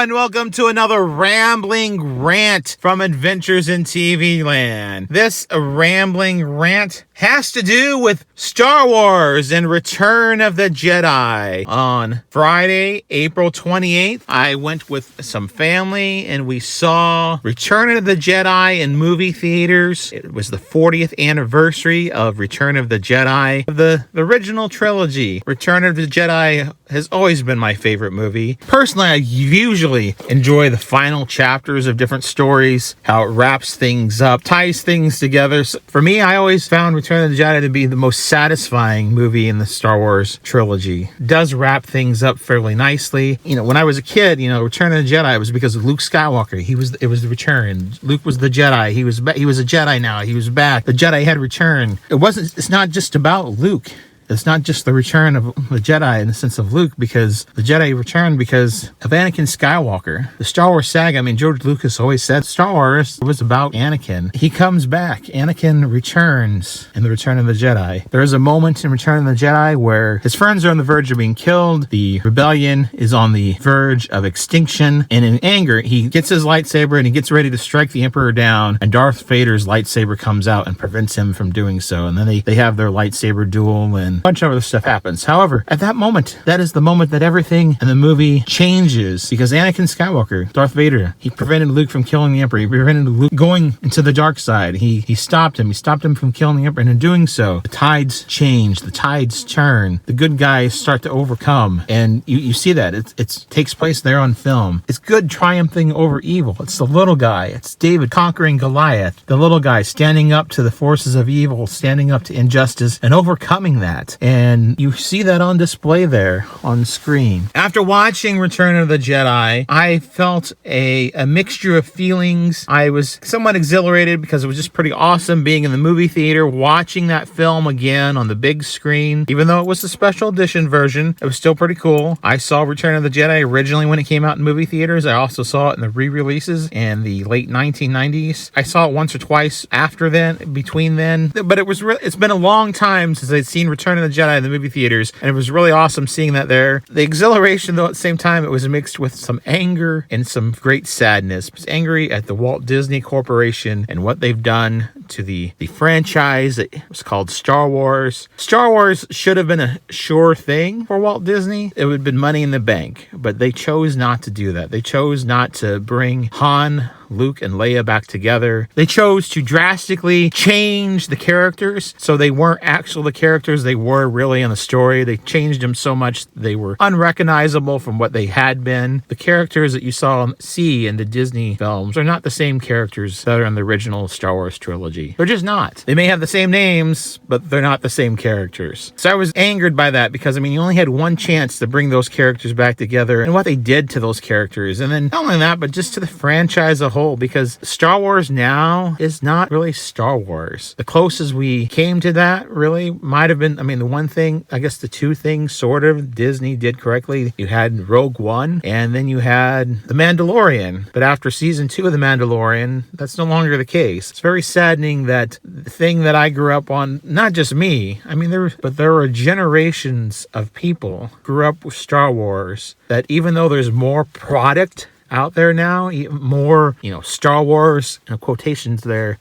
and welcome to another rambling rant from Adventures in TV Land. This rambling rant has to do with Star Wars and Return of the Jedi. On Friday, April 28th, I went with some family and we saw Return of the Jedi in movie theaters. It was the 40th anniversary of Return of the Jedi. The original trilogy, Return of the Jedi, has always been my favorite movie. Personally, I usually enjoy the final chapters of different stories, how it wraps things up, ties things together. So for me, I always found Return of the Jedi to be the most satisfying movie in the Star Wars trilogy. It does wrap things up fairly nicely. You know, when I was a kid, Return of the Jedi was because of Luke Skywalker. It was the return. Luke was the Jedi. He was a Jedi now. He was back. The Jedi had returned. It's not just about Luke. It's not just the return of the Jedi in the sense of Luke, because the Jedi returned because of Anakin Skywalker. The Star Wars saga, George Lucas always said Star Wars was about Anakin. He comes back. Anakin returns in the Return of the Jedi. There is a moment in Return of the Jedi where his friends are on the verge of being killed. The rebellion is on the verge of extinction. And in anger, he gets his lightsaber and he gets ready to strike the Emperor down. And Darth Vader's lightsaber comes out and prevents him from doing so. And then they have their lightsaber duel and a bunch of other stuff happens. However, at that moment, that is the moment that everything in the movie changes, because Anakin Skywalker, Darth Vader, he prevented Luke from killing the Emperor. He prevented Luke going into the dark side. He stopped him. He stopped him from killing the Emperor. And in doing so, the tides change. The tides turn. The good guys start to overcome. And you see that. It takes place there on film. It's good triumphing over evil. It's the little guy. It's David conquering Goliath. The little guy standing up to the forces of evil, standing up to injustice, and overcoming that. And you see that on display there on screen. After watching Return of the Jedi, I felt a mixture of feelings. I was somewhat exhilarated because it was just pretty awesome being in the movie theater, watching that film again on the big screen. Even though it was the special edition version, it was still pretty cool. I saw Return of the Jedi originally when it came out in movie theaters. I also saw it in the re-releases in the late 1990s. I saw it once or twice after then, between then. But it's been a long time since I'd seen Return of the Jedi in the movie theaters, and it was really awesome seeing that there. The exhilaration, though, at the same time, it was mixed with some anger and some great sadness. I was angry at the Walt Disney Corporation and what they've done to the franchise that was called Star Wars. Star Wars should have been a sure thing for Walt Disney. It would have been money in the bank, but they chose not to do that. They chose not to bring Han, Luke, and Leia back together. They chose to drastically change the characters so they weren't actually the characters they were really in the story. They changed them so much they were unrecognizable from what they had been. The characters that you see in the Disney films are not the same characters that are in the original Star Wars trilogy. They're just not. They may have the same names, but they're not the same characters. So I was angered by that because, you only had one chance to bring those characters back together and what they did to those characters. And then not only that, but just to the franchise as a whole, because Star Wars now is not really Star Wars. The closest we came to that really might have been, the one thing, I guess the two things sort of Disney did correctly. You had Rogue One and then you had The Mandalorian. But after season 2 of The Mandalorian, that's no longer the case. It's very saddening that the thing that I grew up on, not just me, there were generations of people who grew up with Star Wars, that even though there's more product out there now, more, Star Wars, quotations there,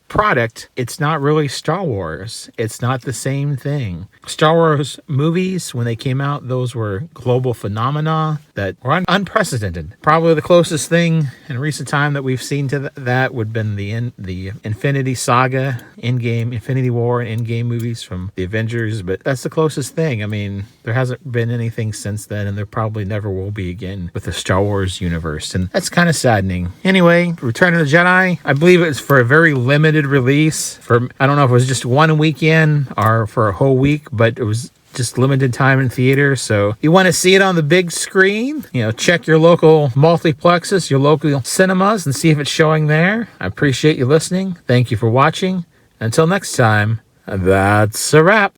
product, it's not really Star Wars. It's not the same thing. Star Wars movies, when they came out, those were global phenomena that were unprecedented. Probably the closest thing in recent time that we've seen to that would have been the Infinity Saga, Infinity War and Endgame movies from the Avengers, but that's the closest thing. There hasn't been anything since then, and there probably never will be again with the Star Wars universe, and that's kind of saddening. Anyway, Return of the Jedi, I believe it's for a very limited release. I don't know if it was just one weekend or for a whole week, but it was just limited time in theater. So if you want to see it on the big screen, check your local multiplexes, your local cinemas, and see if it's showing there. I appreciate you listening. Thank you for watching. Until next time, that's a wrap.